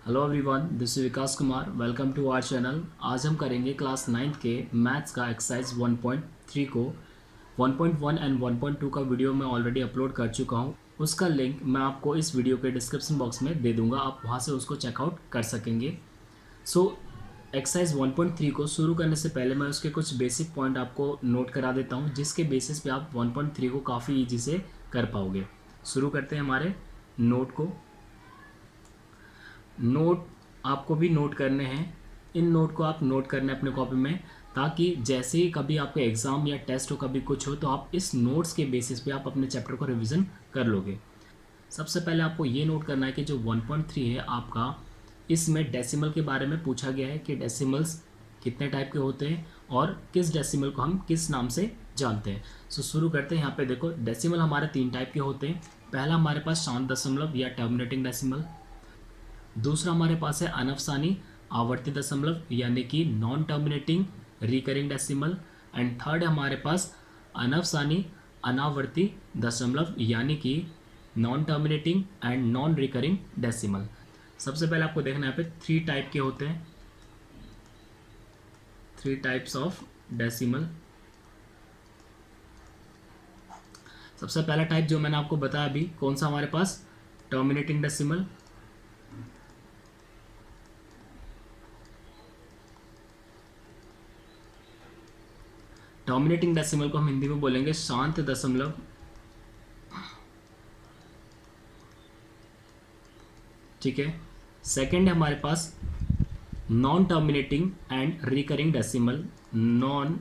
Hello everyone, this is Vikas Kumar. Welcome to our channel. आज हम करेंगे क्लास 9th के मैथ्स का एक्सरसाइज 1.3 को। 1.1 एंड 1.2 का वीडियो मैं ऑलरेडी अपलोड कर चुका हूँ। उसका लिंक मैं आपको इस वीडियो के डिस्क्रिप्शन बॉक्स में दे दूंगा, आप वहाँ से उसको चेकआउट कर सकेंगे। सो एक्सरसाइज 1.3 को शुरू करने से पहले मैं उसके कुछ बेसिक पॉइंट आपको नोट करा देता हूँ, जिसके बेसिस पे आप 1.3 को काफ़ी ईजी से कर पाओगे। शुरू करते हैं हमारे नोट को। नोट आपको भी नोट करने हैं। इन नोट को आप नोट करने अपने कॉपी में, ताकि जैसे ही कभी आपका एग्ज़ाम या टेस्ट हो, कभी कुछ हो, तो आप इस नोट्स के बेसिस पे आप अपने चैप्टर को रिवीजन कर लोगे। सबसे पहले आपको ये नोट करना है कि जो 1.3 है आपका, इसमें डेसिमल के बारे में पूछा गया है कि डेसिमल्स कितने टाइप के होते हैं और किस डेसिमल को हम किस नाम से जानते हैं। सो शुरू करते हैं। यहाँ पे देखो, डेसिमल हमारे 3 टाइप के होते हैं। पहला हमारे पास शांत दशमलव या टर्मिनेटिंग डेसिमल। दूसरा हमारे पास है अनफसानी आवर्ती दशमलव यानी कि non terminating recurring decimal. And third हमारे पास अनफसानी अनावर्ती दशमलव यानी कि non terminating and non recurring decimal. सबसे पहले आपको देखना है यहाँ पे 3 टाइप के होते हैं, 3 टाइप्स ऑफ डेसिमल। सबसे पहला टाइप जो मैंने आपको बताया अभी, कौन सा हमारे पास, टर्मिनेटिंग डेसिमल। टर्मिनेटिंग डेसिमल को हम हिंदी में बोलेंगे शांत दशमलव। ठीक है। सेकंड है हमारे पास non terminating and recurring decimal. Non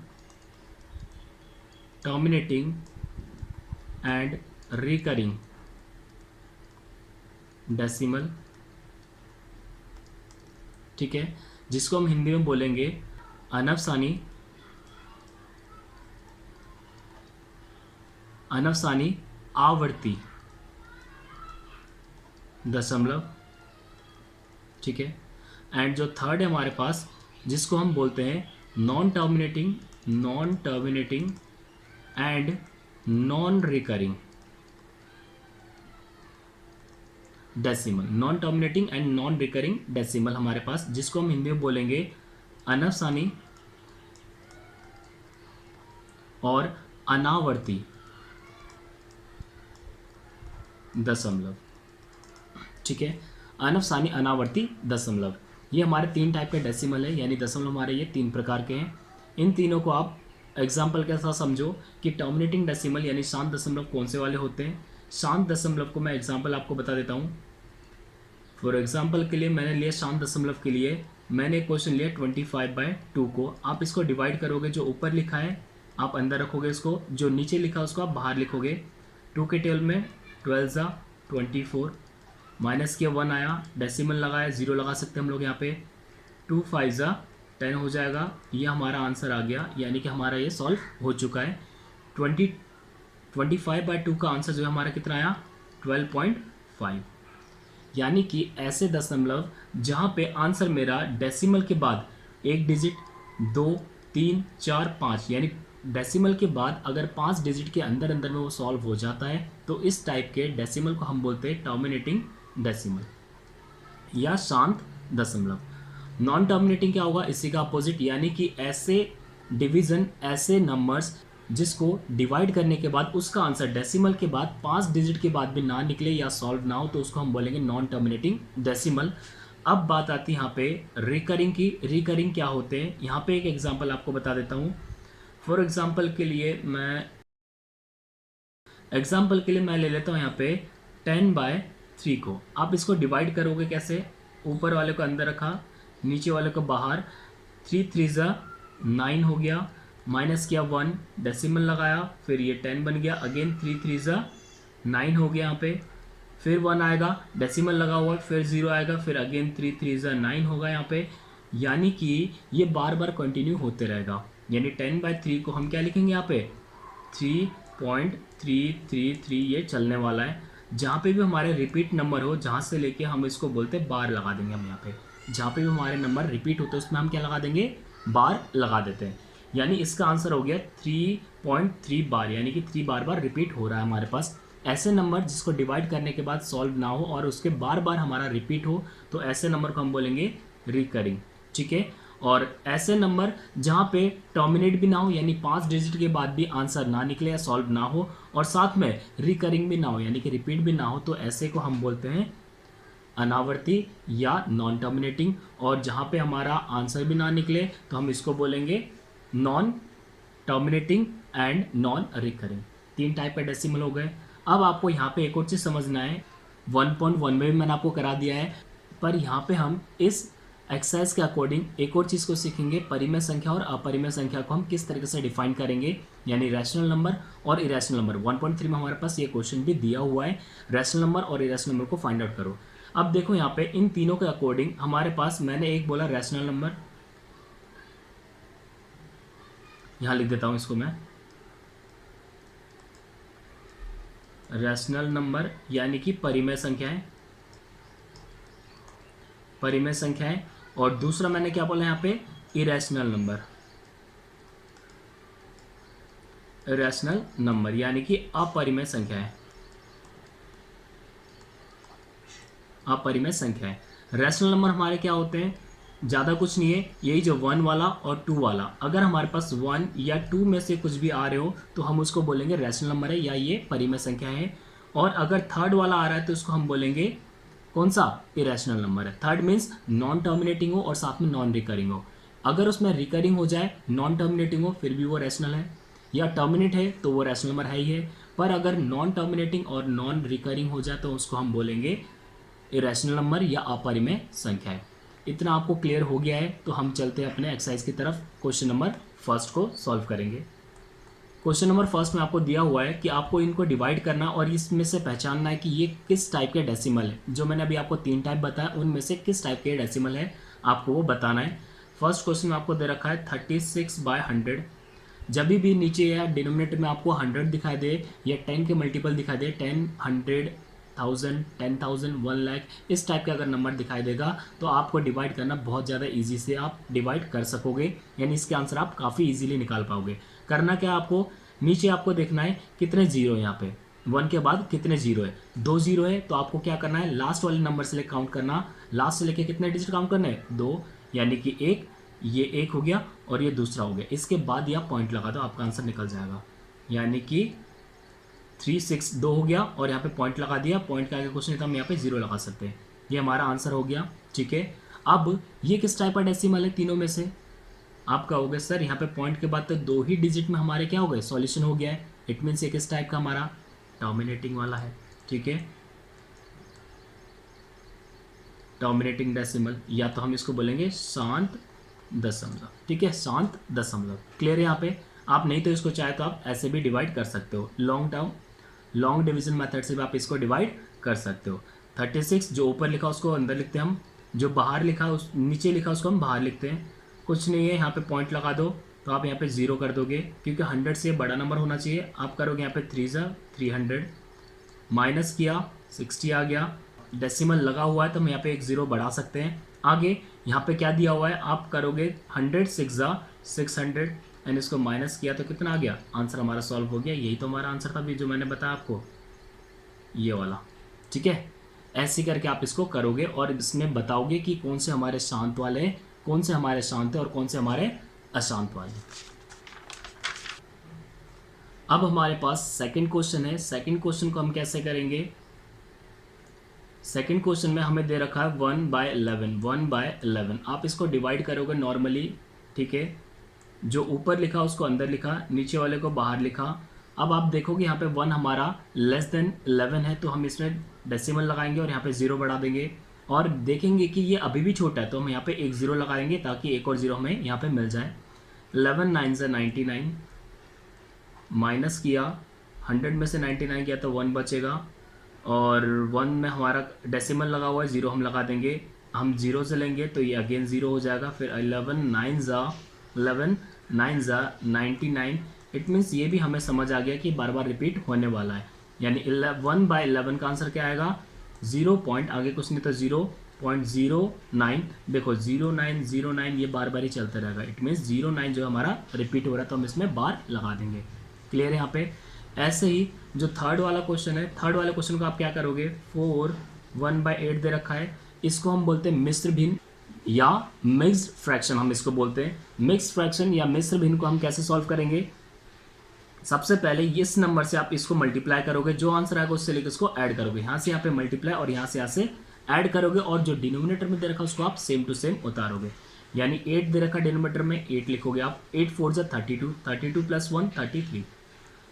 terminating and recurring decimal. ठीक है, जिसको हम हिंदी में बोलेंगे अनफसानी आवर्ती दशमलव। ठीक है। एंड जो थर्ड है हमारे पास, जिसको हम बोलते हैं non terminating and non recurring decimal. Non terminating and non recurring decimal हमारे पास, जिसको हम हिंदी में बोलेंगे अनफसानी और अनावर्ती दशमलव। ठीक है, अनफसानी अनावर्ती दशमलव, ये हमारे 3 टाइप के डेसिमल है, यानी दशमलव हमारे ये 3 प्रकार के हैं। इन तीनों को आप एग्जाम्पल के साथ समझो कि टर्मिनेटिंग डेसिमल यानी शांत दशमलव कौन से वाले होते हैं। शांत दशमलव को मैं एग्जाम्पल आपको बता देता हूँ। फॉर एग्जाम्पल के लिए मैंने लिया शांत दशमलव के लिए, मैंने एक क्वेश्चन लिया 25/2 को। आप इसको डिवाइड करोगे, जो ऊपर लिखा है आप अंदर रखोगे इसको, जो नीचे लिखा है उसको आप बाहर लिखोगे। 2 के टेबल में 12 24, माइनस किया 1 आया, डेसिमल लगाया, 0 लगा सकते हैं हम लोग यहाँ पे। 2 5 10 हो जाएगा। ये हमारा आंसर आ गया, यानी कि हमारा ये सॉल्व हो चुका है। 25/2 का आंसर जो है हमारा कितना आया, 12.5। यानी कि ऐसे दशमलव जहाँ पे आंसर मेरा डेसिमल के बाद एक डिजिट, 2 3 4 5, यानी डेसिमल के बाद अगर 5 डिजिट के अंदर अंदर में वो सॉल्व हो जाता है, तो इस टाइप के डेसिमल को हम बोलते हैं टर्मिनेटिंग डेसिमल या शांत दशमलव। नॉन टर्मिनेटिंग क्या होगा, इसी का अपोजिट, यानी कि ऐसे डिवीजन, ऐसे नंबर्स जिसको डिवाइड करने के बाद उसका आंसर डेसिमल के बाद 5 डिजिट के बाद भी ना निकले या सॉल्व ना हो, तो उसको हम बोलेंगे नॉन टर्मिनेटिंग डेसिमल। अब बात आती है यहाँ पे रिकरिंग की। रिकरिंग क्या होते हैं, यहाँ पे एक एग्जांपल आपको बता देता हूँ। फॉर एग्जांपल के लिए मैं ले लेता हूँ यहाँ पे 10/3 को। आप इसको डिवाइड करोगे कैसे, ऊपर वाले को अंदर रखा, नीचे वाले को बाहर, 3 3 9 हो गया, माइनस किया 1, डेसिमल लगाया, फिर ये 10 बन गया, अगेन 3 3 9 हो गया यहाँ पे, फिर 1 आएगा, डेसिमल लगा हुआ, फिर 0 आएगा, फिर अगेन 3 3 9 होगा यहाँ पे। यानी कि ये बार बार कंटिन्यू होते रहेगा, यानी 10/3 को हम क्या लिखेंगे यहाँ पे, 3.333 ये चलने वाला है। जहाँ पे भी हमारे रिपीट नंबर हो, जहाँ से लेके हम इसको बोलते हैं बार लगा देंगे हम यहाँ पे। जहाँ पे भी हमारे नंबर रिपीट होते हैं उसमें हम क्या लगा देंगे, बार लगा देते हैं। यानी इसका आंसर हो गया 3.3 बार, यानी कि 3 बार बार रिपीट हो रहा है हमारे पास। ऐसे नंबर जिसको डिवाइड करने के बाद सॉल्व ना हो और उसके बार बार हमारा रिपीट हो, तो ऐसे नंबर को हम बोलेंगे रिकरिंग। ठीक है, और ऐसे नंबर जहाँ पे टर्मिनेट भी ना हो, यानी 5 डिजिट के बाद भी आंसर ना निकले या सॉल्व ना हो, और साथ में रिकरिंग भी ना हो यानी कि रिपीट भी ना हो, तो ऐसे को हम बोलते हैं अनावर्ती या नॉन टर्मिनेटिंग। और जहाँ पे हमारा आंसर भी ना निकले तो हम इसको बोलेंगे non terminating and non recurring. 3 type का डेसिमल हो गए। अब आपको यहाँ पे एक और चीज़ समझना है, 1.1 में भी मैंने आपको करा दिया है, पर यहाँ पे हम इस एक्सरसाइज के अकॉर्डिंग एक और चीज़ को सीखेंगे, परिमेय संख्या और अपरिमेय संख्या को हम किस तरीके से डिफाइन करेंगे, यानी रैशनल नंबर और इरेशनल नंबर। 1.3 में हमारे पास ये क्वेश्चन भी दिया हुआ है, रैशनल नंबर और इरेशनल नंबर को फाइंड आउट करो। अब देखो यहाँ पे इन तीनों के अकॉर्डिंग हमारे पास, मैंने एक बोला रैशनल नंबर, यहाँ लिख देता हूँ इसको मैं, रैशनल नंबर यानी कि परिमेय संख्याएं, परिमेय संख्याएं। और दूसरा मैंने क्या बोला यहाँ पे, इरेशनल नंबर, इरेशनल नंबर यानी कि अपरिमेय संख्याएं, अपरिमेय संख्याएं। रैशनल नंबर हमारे क्या होते हैं, ज़्यादा कुछ नहीं है, यही जो 1 वाला और 2 वाला, अगर हमारे पास 1 या 2 में से कुछ भी आ रहे हो तो हम उसको बोलेंगे रैशनल नंबर है या ये परिमेय संख्या है। और अगर थर्ड वाला आ रहा है तो उसको हम बोलेंगे कौन सा, इरेशनल नंबर है। थर्ड मीन्स नॉन टर्मिनेटिंग हो और साथ में नॉन रिकरिंग हो। अगर उसमें रिकरिंग हो जाए, नॉन टर्मिनेटिंग हो, फिर भी वो रैशनल है, या टर्मिनेट है तो वो रैशनल नंबर है ही है। पर अगर नॉन टर्मिनेटिंग और नॉन रिकरिंग हो जाए तो उसको हम बोलेंगे इरेशनल नंबर या अपरिमेय संख्या है। इतना आपको क्लियर हो गया है, तो हम चलते हैं अपने एक्सरसाइज की तरफ। क्वेश्चन नंबर फर्स्ट को सॉल्व करेंगे। क्वेश्चन नंबर फर्स्ट में आपको दिया हुआ है कि आपको इनको डिवाइड करना और इसमें से पहचानना है कि ये किस टाइप के डेसिमल है। जो मैंने अभी आपको 3 टाइप बताया उनमें से किस टाइप के डेसिमल है आपको वो बताना है। फर्स्ट क्वेश्चन में आपको दे रखा है 36/100। जब भी नीचे या डिनोमिनेटर में आपको 100 दिखाई दे या 10 के मल्टीपल दिखाई दे, 10, 100, 1000, 10,000, 1 लाख, इस टाइप का अगर नंबर दिखाई देगा तो आपको डिवाइड करना बहुत ज़्यादा इजी से आप डिवाइड कर सकोगे, यानी इसके आंसर आप काफ़ी इजीली निकाल पाओगे। करना क्या, आपको नीचे आपको देखना है कितने जीरो है, यहाँ पे 1 के बाद कितने जीरो है, 2 जीरो है, तो आपको क्या करना है, लास्ट वाले नंबर से लेकर काउंट करना, लास्ट से लेके कितने डिजिट काउंट करना है, 2, यानी कि 1, ये 1 हो गया और ये दूसरा हो गया। इसके बाद यह पॉइंट लगा दो, आपका आंसर निकल जाएगा, यानी कि 362 हो गया और यहाँ पे पॉइंट लगा दिया। पॉइंट के आगे कुछ नहीं था, हम यहाँ पे 0 लगा सकते हैं। ये हमारा आंसर हो गया। ठीक है, अब ये किस टाइप का डेसिमल है तीनों में से, आप कहोगे सर यहाँ पे पॉइंट के बाद तो 2 ही डिजिट में हमारे क्या हो गए, सॉल्यूशन हो गया है। इट मीन्स ये किस टाइप का, हमारा टर्मिनेटिंग वाला है। ठीक है, टर्मिनेटिंग डेसिमल, या तो हम इसको बोलेंगे शांत दशमलव। ठीक है, शांत दशमलव। क्लियर है यहाँ पे। आप नहीं तो इसको चाहे तो आप ऐसे भी डिवाइड कर सकते हो, लॉन्ग डिवीजन मेथड से भी आप इसको डिवाइड कर सकते हो। 36 जो ऊपर लिखा उसको अंदर लिखते हैं हम, जो बाहर लिखा उस नीचे लिखा उसको हम बाहर लिखते हैं। कुछ नहीं है, यहाँ पे पॉइंट लगा दो तो आप यहाँ पे 0 कर दोगे, क्योंकि 100 से बड़ा नंबर होना चाहिए। आप करोगे यहाँ पे 300, माइनस किया 60 आ गया, डेसिमल लगा हुआ है तो हम यहाँ पे एक 0 बढ़ा सकते हैं। आगे यहाँ पे क्या दिया हुआ है, आप करोगे 100 600 एंड इसको माइनस किया तो कितना आ गया, आंसर हमारा सॉल्व हो गया। यही तो हमारा आंसर था अभी जो मैंने बताया आपको, ये वाला। ठीक है, ऐसे करके आप इसको करोगे और इसमें बताओगे कि कौन से हमारे शांत वाले हैं, कौन से हमारे शांत है और कौन से हमारे अशांत वाले। अब हमारे पास सेकंड क्वेश्चन है। सेकंड क्वेश्चन को हम कैसे करेंगे, सेकंड क्वेश्चन में हमें दे रखा है 1/11, 1/11। आप इसको डिवाइड करोगे नॉर्मली। ठीक है, जो ऊपर लिखा उसको अंदर लिखा, नीचे वाले को बाहर लिखा। अब आप देखोगे यहाँ पे 1 हमारा लेस देन 11 है तो हम इसमें डेसिमल लगाएंगे और यहाँ पे 0 बढ़ा देंगे और देखेंगे कि ये अभी भी छोटा है तो हम यहाँ पे एक 0 लगाएंगे ताकि एक और 0 हमें यहाँ पे मिल जाए। 11 9 से 99, माइनस किया 100 में से 99 किया तो 1 बचेगा और 1 में हमारा डेसिमल लगा हुआ है, 0 हम लगा देंगे। हम 0 से लेंगे तो ये अगेन 0 हो जाएगा। फिर 11 9 ज़ा 99। इट मीन्स ये भी हमें समझ आ गया कि बार बार रिपीट होने वाला है, यानी 1/11 का आंसर क्या आएगा, 0 पॉइंट आगे कुछ नहीं तो 0.09। देखो 0909 ये बार बार ही चलता रहेगा। इट मीन्स 09 जो हमारा रिपीट हो रहा है तो हम इसमें बार लगा देंगे। क्लियर है यहाँ पे। ऐसे ही जो थर्ड वाला क्वेश्चन है, थर्ड वाले क्वेश्चन को आप क्या करोगे, 4 1/8 दे रखा है, इसको हम बोलते हैं मिश्र भिन्न या मिक्स्ड फ्रैक्शन, हम इसको बोलते हैं मिक्स्ड फ्रैक्शन या मिश्र भिन्न। को हम कैसे सॉल्व करेंगे, सबसे पहले इस नंबर से आप इसको मल्टीप्लाई करोगे, जो आंसर आएगा उससे लेकर इसको ऐड करोगे, यहाँ से यहाँ पे मल्टीप्लाई और यहाँ से ऐड करोगे, और जो डिनोमिनेटर में दे रखा उसको आप सेम टू सेम उतारोगे। यानी 8 दे रखा डिनोमिनेटर में 8 लिखोगे आप, 8 4 जा 32, 32 + 1 33।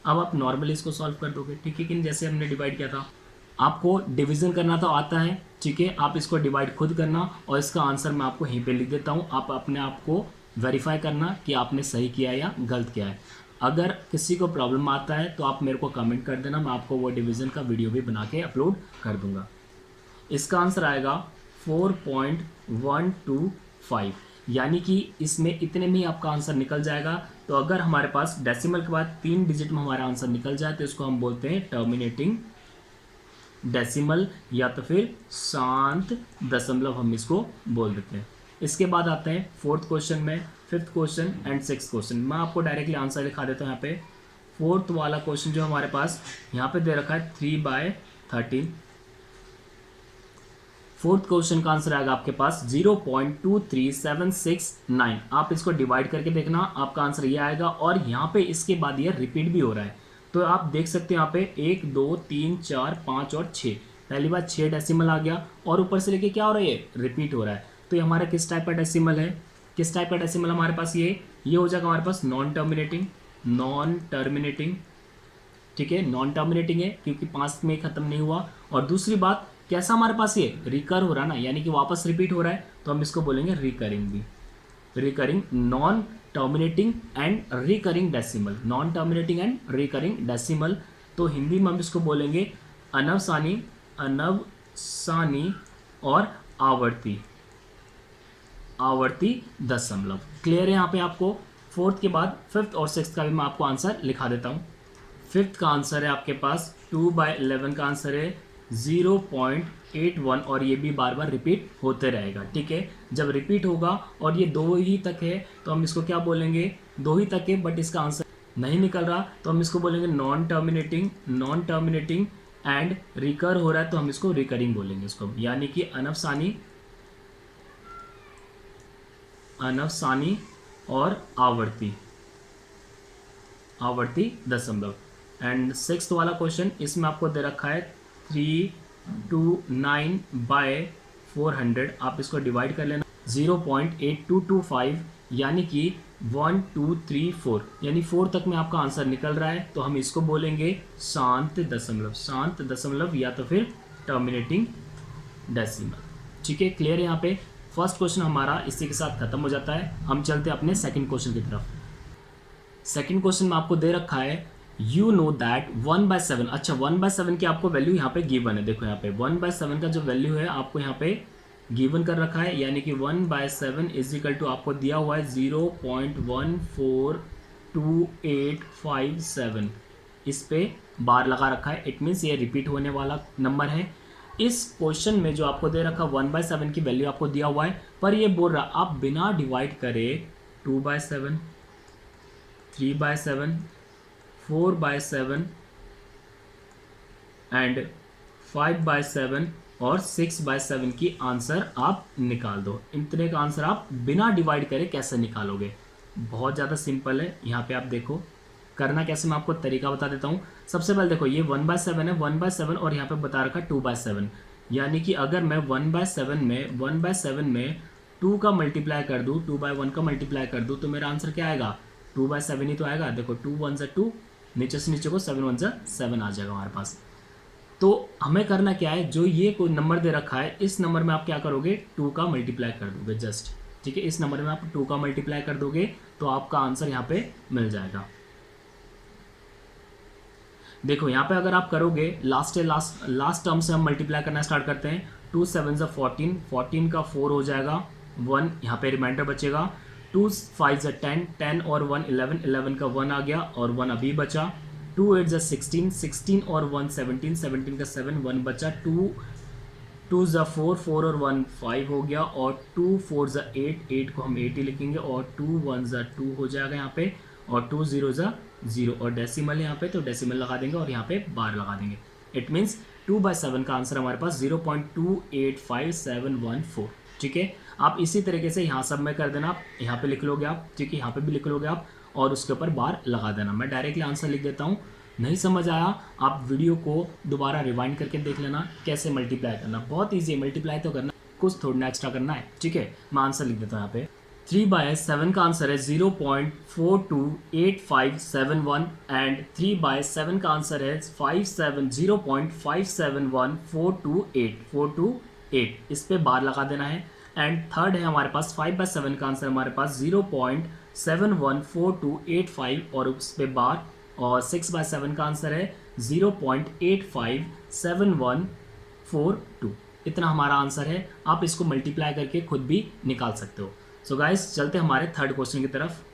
अब आप नॉर्मली इसको सॉल्व कर दोगे, ठीक है कि जैसे हमने डिवाइड किया था। आपको डिवीजन करना तो आता है, ठीक है, आप इसको डिवाइड खुद करना और इसका आंसर मैं आपको यहीं पे लिख देता हूँ। आप अपने आप को वेरीफाई करना कि आपने सही किया या गलत किया है। अगर किसी को प्रॉब्लम आता है तो आप मेरे को कमेंट कर देना, मैं आपको वो डिवीजन का वीडियो भी बना के अपलोड कर दूंगा। इसका आंसर आएगा 4.125, यानी कि इसमें इतने में ही आपका आंसर निकल जाएगा। तो अगर हमारे पास डेसिमल के बाद 3 डिजिट में हमारा आंसर निकल जाए तो इसको हम बोलते हैं टर्मिनेटिंग डेसिमल या तो फिर शांत दशमलव, हम इसको बोल देते हैं। इसके बाद आते हैं फोर्थ क्वेश्चन में, fifth question and six question. मैं आपको डायरेक्टली आंसर दिखा देता हूँ। यहाँ पे फोर्थ वाला क्वेश्चन जो हमारे पास यहाँ पे दे रखा है 3/13। फोर्थ क्वेश्चन का आंसर आएगा आपके पास 0.23769। आप इसको डिवाइड करके देखना, आपका आंसर ये आएगा। और यहाँ पे इसके बाद ये रिपीट भी हो रहा है, तो आप देख सकते हो यहाँ पे 1 2 3 4 5 और 6, पहली बार 6 डेसिमल आ गया और ऊपर से लेके क्या हो रहा है, रिपीट हो रहा है। तो ये हमारा किस टाइप का डेसिमल है, किस टाइप का डेसिमल हमारे पास ये हो जाएगा हमारे पास नॉन टर्मिनेटिंग, ठीक है, नॉन टर्मिनेटिंग है क्योंकि 5 में ख़त्म नहीं हुआ। और दूसरी बात, कैसा हमारे पास ये रिकर हो रहा है ना, यानी कि वापस रिपीट हो रहा है, तो हम इसको बोलेंगे रिकरिंग भी, recurring non terminating and recurring decimal, non terminating and recurring decimal. तो हिंदी में हम इसको बोलेंगे अनवसानी और आवर्ती दशमलव। क्लियर है यहाँ पे आपको। फोर्थ के बाद फिफ्थ और सिक्स्थ का भी मैं आपको आंसर लिखा देता हूँ। फिफ्थ का आंसर है आपके पास 2/11 का आंसर है 0.81, और ये भी बार बार रिपीट होते रहेगा, ठीक है। जब रिपीट होगा और ये 2 ही तक है तो हम इसको क्या बोलेंगे, 2 ही तक है बट इसका आंसर नहीं निकल रहा तो हम इसको बोलेंगे नॉन टर्मिनेटिंग एंड रिकर हो रहा है तो हम इसको रिकरिंग बोलेंगे इसको, यानी कि अनवसानी और आवर्ती दशमलव। एंड सिक्स्थ वाला क्वेश्चन, इसमें आपको दे रखा है 329/400। आप इसको डिवाइड कर लेना, 0.8225, यानी कि 1 2 3 4, यानी 4 तक में आपका आंसर निकल रहा है तो हम इसको बोलेंगे शांत दशमलव या तो फिर टर्मिनेटिंग डेसिमल, ठीक है। क्लियर है यहाँ पे। फर्स्ट क्वेश्चन हमारा इसी के साथ खत्म हो जाता है। हम चलते हैं अपने सेकंड क्वेश्चन की तरफ। सेकंड क्वेश्चन में आपको दे रखा है यू नो दैट 1/7। अच्छा, 1/7 की आपको वैल्यू यहाँ पे गिवन है। देखो यहाँ पे 1/7 का जो वैल्यू है आपको यहाँ पे गिवन कर रखा है, यानी कि 1/7 इज इक्वल टू आपको दिया हुआ है 0.142857। इस पे बार लगा रखा है, इट मीन्स ये रिपीट होने वाला नंबर है। इस क्वेश्चन में जो आपको दे रखा 1/7 की वैल्यू आपको दिया हुआ है, पर ये बोल रहा आप बिना डिवाइड करे 2/7, 3/7, 4/7 एंड 5/7 और 6/7 की आंसर आप निकाल दो। इतने का आंसर आप बिना डिवाइड करे कैसे निकालोगे, बहुत ज़्यादा सिंपल है। यहाँ पे आप देखो करना कैसे, मैं आपको तरीका बता देता हूँ। सबसे पहले देखो ये 1/7 है, 1/7 और यहाँ पे बता रखा 2/7, यानी कि अगर मैं 1/7 में 2 का मल्टीप्लाई कर दूँ, 2/1 का मल्टीप्लाई कर दूँ तो मेरा आंसर क्या आएगा, 2/7 ही तो आएगा। देखो 2 1 जा 2, नीचे से नीचे को 7 1 जा 7 आ जाएगा हमारे पास। तो हमें करना क्या है, जो ये कोई नंबर दे रखा है इस नंबर में आप क्या करोगे, 2 का मल्टीप्लाई कर दोगे जस्ट, ठीक है। इस नंबर में आप 2 का मल्टीप्लाई कर दोगे तो आपका आंसर यहाँ पे मिल जाएगा। देखो यहाँ पे अगर आप करोगे लास्ट टर्म से हम मल्टीप्लाई करना स्टार्ट करते हैं। 2 7 जा 14, 14 का 4 हो जाएगा, 1 यहाँ पे रिमाइंडर बचेगा। 2 5 जा 10, 10 और 1 11, 11 का 1 आ गया और 1 अभी बचा। 2 8 जा 16, 16 और 1 17, 17 का 7, 1 बचा। 2 जा 4, 4 और 1 5 हो गया और 2 4 जा 8, 8 को हम 8 ही लिखेंगे और 2 1 जा 2 हो जाएगा यहाँ पे और 2 0 जा 0 और डेसिमल यहाँ पे, तो डेसिमल लगा देंगे और यहाँ पे बार लगा देंगे। इट मीन्स 2/7 का आंसर हमारे पास 0.285714। ठीक है, आप इसी तरीके से यहाँ सब में कर देना, आप यहाँ पे लिख लोगे आप, ठीक है, यहाँ पे भी लिख लोगे आप और उसके ऊपर बार लगा देना। मैं डायरेक्टली आंसर लिख देता हूँ। नहीं समझ आया आप वीडियो को दोबारा रिवाइंड करके देख लेना कैसे मल्टीप्लाई करना। बहुत ईजी है, मल्टीप्लाई तो करना, कुछ थोड़ा एक्स्ट्रा करना है। ठीक है, मैं आंसर लिख देता हूँ यहाँ पे। 3/7 का आंसर है 0.428571 एंड 3/7 का आंसर है 0.571428 इस पे बार लगा देना है। एंड थर्ड है हमारे पास 5/7 का आंसर हमारे पास 0.714285 और उस पे बार। और 6/7 का आंसर है 0.857142। इतना हमारा आंसर है। आप इसको मल्टीप्लाई करके खुद भी निकाल सकते हो। सो गाइस, चलते हमारे थर्ड क्वेश्चन की तरफ।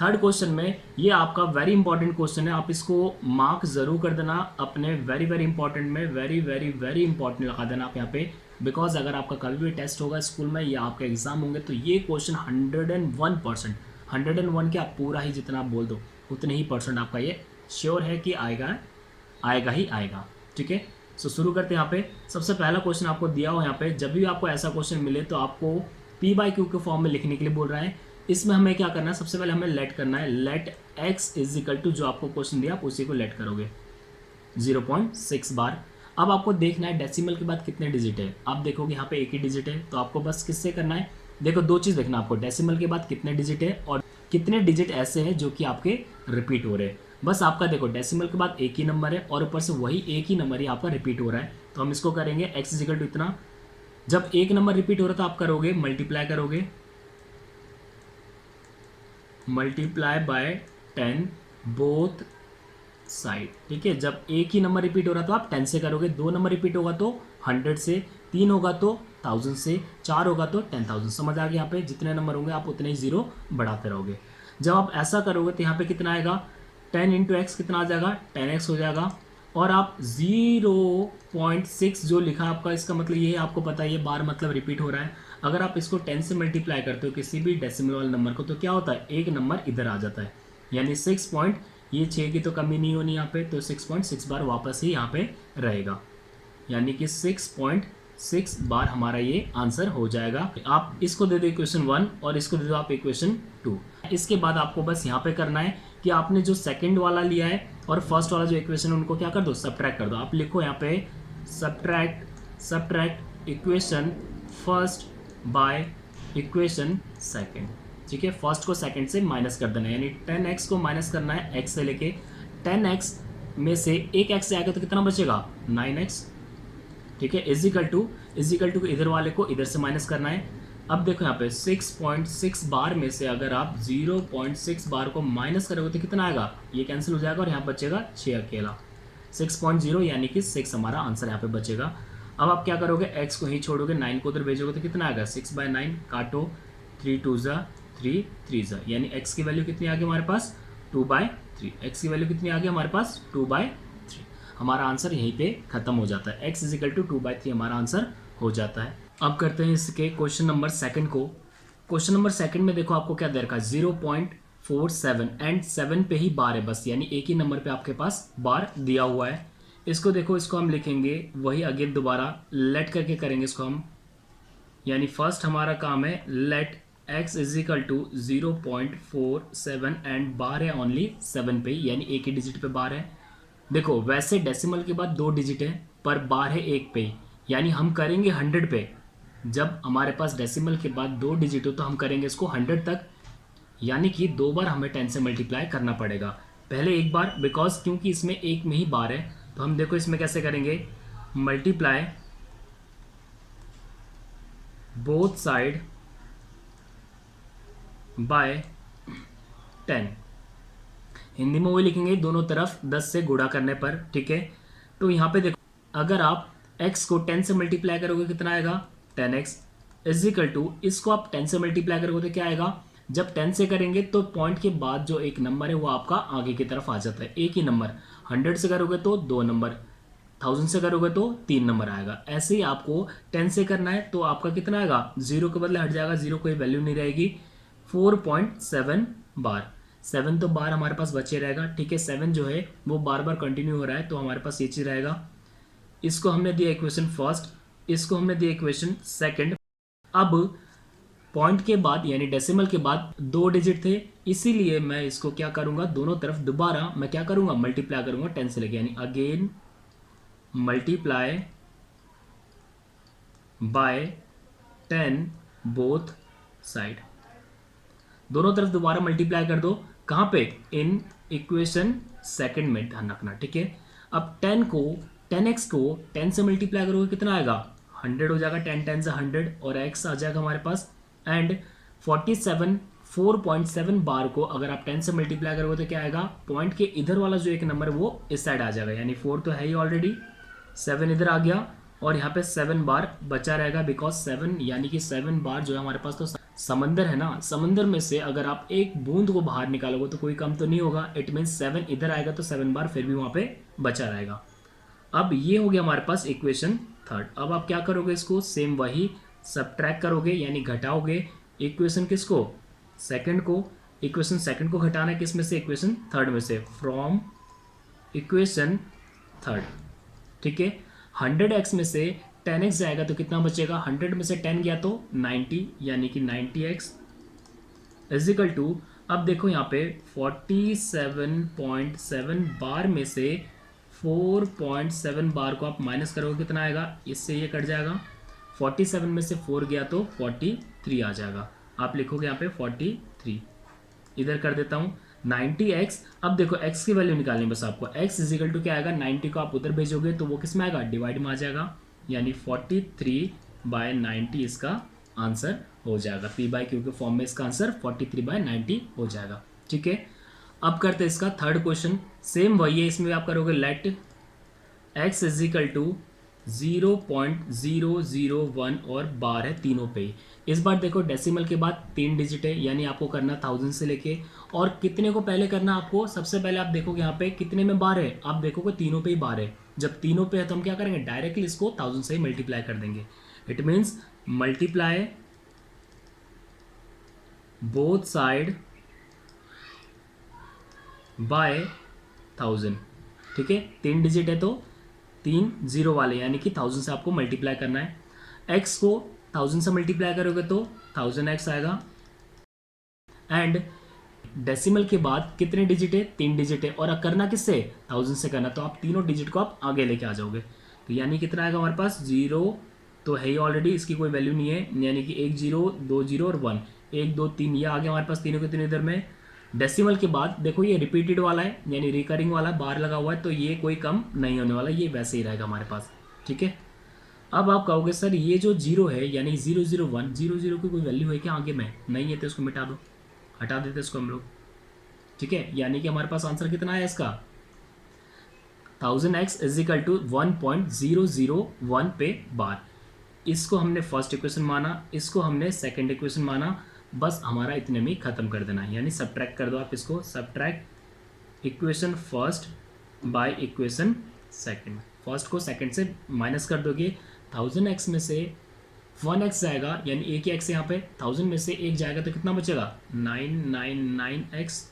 थर्ड क्वेश्चन में ये आपका वेरी इंपॉर्टेंट क्वेश्चन है, आप इसको मार्क जरूर कर देना अपने वेरी वेरी इंपॉर्टेंट में, वेरी वेरी वेरी इंपॉर्टेंट लगा देना आप यहाँ पे। बिकॉज अगर आपका कभी भी टेस्ट होगा स्कूल में या आपके एग्जाम होंगे तो ये क्वेश्चन 101%, 101 के आप पूरा ही जितना आप बोल दो उतने ही परसेंट आपका ये श्योर है कि आएगा, आएगा ही आएगा। ठीक है, सो शुरू करते हैं। यहाँ पे सबसे पहला क्वेश्चन आपको दिया हो, यहाँ पे जब भी आपको ऐसा क्वेश्चन मिले तो आपको P/Q के फॉर्म में लिखने के लिए बोल रहा है। इसमें हमें क्या करना है, सबसे पहले हमें लेट करना है। Let x is equal to जो आपको क्वेश्चन दिया आप उसी को लेट करोगे 0.6 बार। अब आपको देखना है डेसिमल के बाद कितने डिजिट है। आप देखोगे यहाँ पे एक ही डिजिट है, तो आपको बस किससे करना है, देखो दो चीज़ देखना आपको, डेसिमल के बाद कितने डिजिट है और कितने डिजिट ऐसे हैं जो कि आपके रिपीट हो रहे हैं। बस आपका देखो डेसिमल के बाद एक ही नंबर है और ऊपर से वही एक ही नंबर ही आपका रिपीट हो रहा है, तो हम इसको करेंगे x इज इक्वल टू इतना। जब एक नंबर रिपीट हो रहा था आप करोगे मल्टीप्लाई करोगे, मल्टीप्लाई बाय 10 बोथ साइड। ठीक है, जब एक ही नंबर रिपीट हो रहा तो आप 10 से करोगे, दो नंबर रिपीट होगा तो 100 से, तीन होगा तो 1000 से, चार होगा तो 10,000। समझ आ गया, यहाँ पे जितने नंबर होंगे आप उतने ही जीरो बढ़ाते रहोगे। जब आप ऐसा करोगे तो यहाँ पे कितना आएगा, 10 इंटू एक्स कितना आ जाएगा, 10x हो जाएगा। और आप 0.6 जो लिखा है आपका, इसका मतलब ये है आपको पता है ये बार मतलब रिपीट हो रहा है। अगर आप इसको 10 से मल्टीप्लाई करते हो किसी भी डेसिमल वाले नंबर को तो क्या होता है, एक नंबर इधर आ जाता है, यानी 6 पॉइंट, ये 6 की तो कमी नहीं होनी यहाँ पे, तो 6.6 बार वापस ही यहाँ पे रहेगा, यानी कि 6.6 बार हमारा ये आंसर हो जाएगा। आप इसको दे दो इक्वेशन 1 और इसको दे दो आप इक्वेशन 2। इसके बाद आपको बस यहाँ पे करना है कि आपने जो सेकंड वाला लिया है और फर्स्ट वाला जो इक्वेशन है उनको क्या कर दो, सब्ट्रैक्ट कर दो। आप लिखो यहाँ पे subtract equation first by equation second. ठीक है, फर्स्ट को सेकंड से माइनस कर देना है, यानी 10x को माइनस करना है x से लेके, 10x में से एक x से आएगा तो कितना बचेगा, 9x। ठीक है, इज इक्वल टू इधर वाले को इधर से माइनस करना है। अब देखो यहाँ पे 6.6 बार में से अगर आप 0.6 बार को माइनस करोगे तो कितना आएगा, ये कैंसिल हो जाएगा और यहाँ बचेगा 6 अकेला, 6.0 यानी कि 6 हमारा आंसर यहाँ पे बचेगा। अब आप क्या करोगे, x को ही छोड़ोगे, 9 को उधर भेजोगे तो कितना आएगा, 6/9 काटो, 3 2 ज़ा 3 3 ज़ा, यानी x की वैल्यू कितनी आ गई हमारे पास, 2/3। x की वैल्यू कितनी आ गई हमारे पास, 2/3। हमारा आंसर यहीं पे खत्म हो जाता है, x इज इक्वल टू 2/3 हमारा आंसर हो जाता है। अब करते हैं इसके क्वेश्चन नंबर सेकंड को। क्वेश्चन नंबर सेकंड में देखो आपको क्या दे रखा है, 0.47 एंड 7 पे ही बार है बस, यानी एक ही नंबर पे आपके पास बार दिया हुआ है। इसको देखो, इसको हम लिखेंगे वही अगेन दोबारा लेट करके करेंगे इसको हम, यानी फर्स्ट हमारा काम है let x is equal to 0.47 and bar है ओनली 7 पे, यानी एक ही डिजिट पे बार है। देखो वैसे डेसिमल के बाद 2 डिजिट है पर बार है 1 पे, यानी हम करेंगे 100 पे। जब हमारे पास डेसिमल के बाद 2 डिजिट हो तो हम करेंगे इसको 100 तक, यानी कि 2 बार हमें 10 से मल्टीप्लाई करना पड़ेगा। पहले एक बार, बिकॉज क्योंकि इसमें एक में ही बार है, तो हम देखो इसमें कैसे करेंगे, multiply both side by 10। Hindi में वो लिखेंगे दोनों तरफ 10 से गुणा करने पर। ठीक है, तो यहाँ पे देखो अगर आप x को 10 से मल्टीप्लाई करोगे कितना आएगा, 10x इज इक्वल टू, इसको आप 10 से मल्टीप्लाई करोगे तो क्या आएगा, जब 10 से करेंगे तो पॉइंट के बाद जो एक नंबर है वो आपका आगे की तरफ आ जाता है, एक ही नंबर। 100 से करोगे तो 2 नंबर, 1000 से करोगे तो 3 नंबर आएगा। ऐसे ही आपको 10 से करना है तो आपका कितना आएगा, 0 के बदले हट जाएगा, 0 कोई वैल्यू नहीं रहेगी, 4.7 बार। 7 तो बार हमारे पास बचे रहेगा, ठीक है। 7 जो है वो बार बार कंटिन्यू हो रहा है, तो हमारे पास ये चीज़ रहेगा। इसको हमने दिया इक्वेशन फर्स्ट, इसको हमने दिया इक्वेशन सेकंड। अब पॉइंट के बाद यानी डेसिमल के बाद 2 डिजिट थे, इसीलिए मैं इसको क्या करूंगा, दोनों तरफ दोबारा मैं क्या करूंगा, मल्टीप्लाई करूंगा 10 से लेके, यानी again multiply by 10 both side. दोनों तरफ दोबारा मल्टीप्लाई कर दो, कहां पे, इन इक्वेशन सेकंड में, ध्यान रखना, ठीक है। अब 10x को 10 से मल्टीप्लाई करोगे कितना आएगा, 100 हो जाएगा, 10 10 से 100 और x आ जाएगा हमारे पास। एंड 4.7 बार को अगर आप 10 से मल्टीप्लाई करोगे तो क्या आएगा, पॉइंट के इधर वाला जो एक नंबर वो इस साइड आ जाएगा, यानी 4 तो है ही ऑलरेडी, 7 इधर आ गया और यहाँ पे 7 बार बचा रहेगा, बिकॉज 7 यानी कि 7 बार जो है हमारे पास, तो समंदर है ना, समंदर में से अगर आप एक बूंद को बाहर निकालोगे तो कोई कम तो नहीं होगा, इट मीन्स 7 इधर आएगा तो 7 बार फिर भी वहां पे बचा रहेगा। अब ये हो गया हमारे पास इक्वेशन थर्ड। अब आप क्या करोगे, इसको सेम वही सबट्रैक्ट करोगे, यानी घटाओगे इक्वेशन किसको, सेकंड को। इक्वेशन सेकंड को घटाना है किस में से, इक्वेशन थर्ड में से, फ्रॉम इक्वेशन थर्ड, ठीक है। 100x में से 10x जाएगा तो कितना बचेगा, 100 में से 10 गया तो 90, यानी कि 90x इज इक्वल टू, अब देखो यहाँ पे 47.7 बार में से 4.7 बार को आप माइनस करोगे कितना आएगा, इससे ये कट जाएगा, 47 में से 4 गया तो 43 आ जाएगा। आप लिखोगे यहाँ पे 43, इधर कर देता हूँ 90x। अब देखो x की वैल्यू निकालनी बस आपको, x इज इक्वल टू क्या आएगा, 90 को आप उधर भेजोगे तो वो किस में आएगा, डिवाइड में आ जाएगा, यानी 43/90 इसका आंसर हो जाएगा। p बाई क्यू के फॉर्म में इसका आंसर 43/90 हो जाएगा, ठीक है। अब करते हैं इसका थर्ड क्वेश्चन, सेम वही है, इसमें आप करोगे let x is equal to 0.001 और बार है तीनों पे ही। इस बार देखो डेसिमल के बाद 3 डिजिट है, यानी आपको करना 1000 से लेके, और कितने को पहले करना आपको, सबसे पहले आप देखोगे यहाँ पे कितने में बार है, आप देखोगे तीनों पे ही बार है। जब तीनों पे है तो हम क्या करेंगे, डायरेक्टली इसको 1000 से ही मल्टीप्लाई कर देंगे। It means multiply both side by 1000, ठीक है। 3 डिजिट है तो 3 जीरो वाले, यानी कि 1000 से आपको मल्टीप्लाई करना है। x को 1000 से मल्टीप्लाई करोगे तो 1000x आएगा। एंड डेसिमल के बाद कितने डिजिट है, 3 डिजिट है, और करना किससे, 1000 से करना, तो आप तीनों डिजिट को आप आगे लेके आ जाओगे, तो यानी कितना आएगा हमारे पास, 0 तो है ही ऑलरेडी, इसकी कोई वैल्यू नहीं है, यानी कि 1 0 2 0 और 1, 1 2 3 ये आ गया हमारे पास, तीनों के तीनों इधर में। डेसिमल के बाद देखो ये रिपीटेड वाला है, यानी रिकरिंग वाला बार लगा हुआ है, तो ये कोई कम नहीं होने वाला, ये वैसे ही रहेगा हमारे पास, ठीक है। अब आप कहोगे सर ये जो 0 है, यानी 001 00 की कोई वैल्यू है क्या आगे में, नहीं है तो इसको मिटा दो, हटा देते इसको हम लोग, ठीक है। यानी कि हमारे पास आंसर कितना है इसका, 1000x इज इक्वल टू 1.001 पे बार। इसको हमने फर्स्ट इक्वेशन माना, इसको हमने सेकंड इक्वेशन माना, बस हमारा इतने में ही खत्म कर देना है, यानी सब्ट्रैक्ट कर दो आप इसको, subtract equation first by equation second. First को सेकंड से माइनस कर दोगे, 1000x में से 1x जाएगा, यानी एक ही x यहाँ पे, 1000 में से एक जाएगा तो कितना बचेगा, 999x,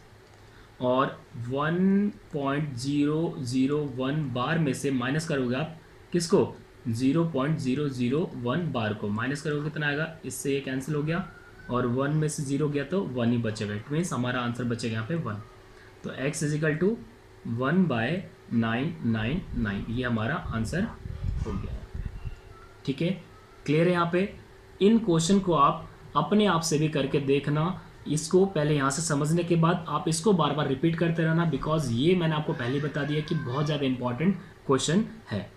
और 1.001 बार में से माइनस करोगे आप किसको, 0.001 बार को माइनस करोगे कितना आएगा, इससे ये कैंसिल हो गया, और 1 में से 0 गया तो 1 ही बचेगा, इट मीन्स हमारा आंसर बचेगा यहाँ पे 1। तो x इज इक्वल टू 1/999, ये हमारा आंसर हो गया, ठीक है। क्लियर है यहाँ पे। इन क्वेश्चन को आप अपने आप से भी करके देखना, इसको पहले यहाँ से समझने के बाद आप इसको बार बार रिपीट करते रहना, बिकॉज ये मैंने आपको पहले बता दिया कि बहुत ज़्यादा इंपॉर्टेंट क्वेश्चन है।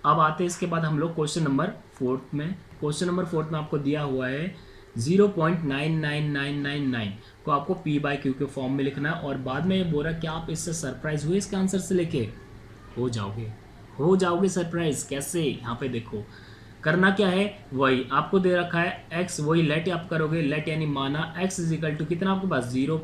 अब आते हैं इसके बाद हम लोग क्वेश्चन नंबर 4 में। क्वेश्चन नंबर 4 में आपको दिया हुआ है 0.99999 को आपको p बाई क्यू के फॉर्म में लिखना है, और बाद में ये बोल रहा है कि आप इससे सरप्राइज हुए इसके आंसर से लेके, हो जाओगे सरप्राइज। कैसे, यहाँ पे देखो करना क्या है, वही आपको दे रखा है x, वही लेट आप करोगे, लेट यानी माना x इज इक्वल टू कितना आपके पास 0.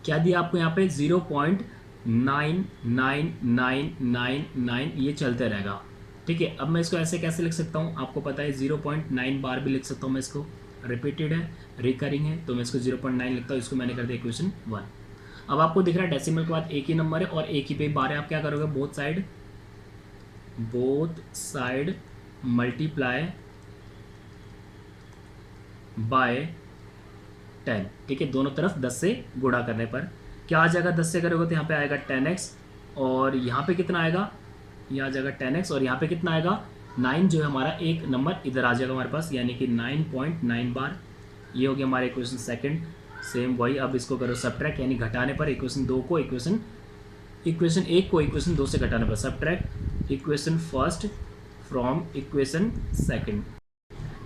क्या दिया आपको यहाँ पे 0.99999, ये चलते रहेगा, ठीक है, अब मैं इसको ऐसे कैसे लिख सकता हूँ, आपको पता है 0.9 बार भी लिख सकता हूँ मैं इसको, रिपीटेड है, रिकरिंग है, तो मैं इसको 0.9 लिखता हूँ, इसको मैंने कर दिया इक्वेशन 1। अब आपको दिख रहा है डेसिमल के बाद एक ही नंबर है और एक ही पे बार है, आप क्या करोगे, बोथ साइड मल्टीप्लाई बाय 10। ठीक है, दोनों तरफ 10 से गुणा करने पर क्या आ जाएगा, 10 से करोगे तो यहाँ पे आएगा 10x, और यहाँ पे कितना आएगा, ये आ जाएगा 10x, और यहाँ पे कितना आएगा 9, जो है हमारा एक नंबर इधर आ जाएगा हमारे पास, यानी कि 9.9 बार। ये हो गया हमारा इक्वेशन सेकंड। सेम वही, अब इसको करो सब्ट्रैक्ट, यानी घटाने पर इक्वेशन 2 को इक्वेशन 1 को इक्वेशन 2 से घटाने पर, subtract equation first from equation second.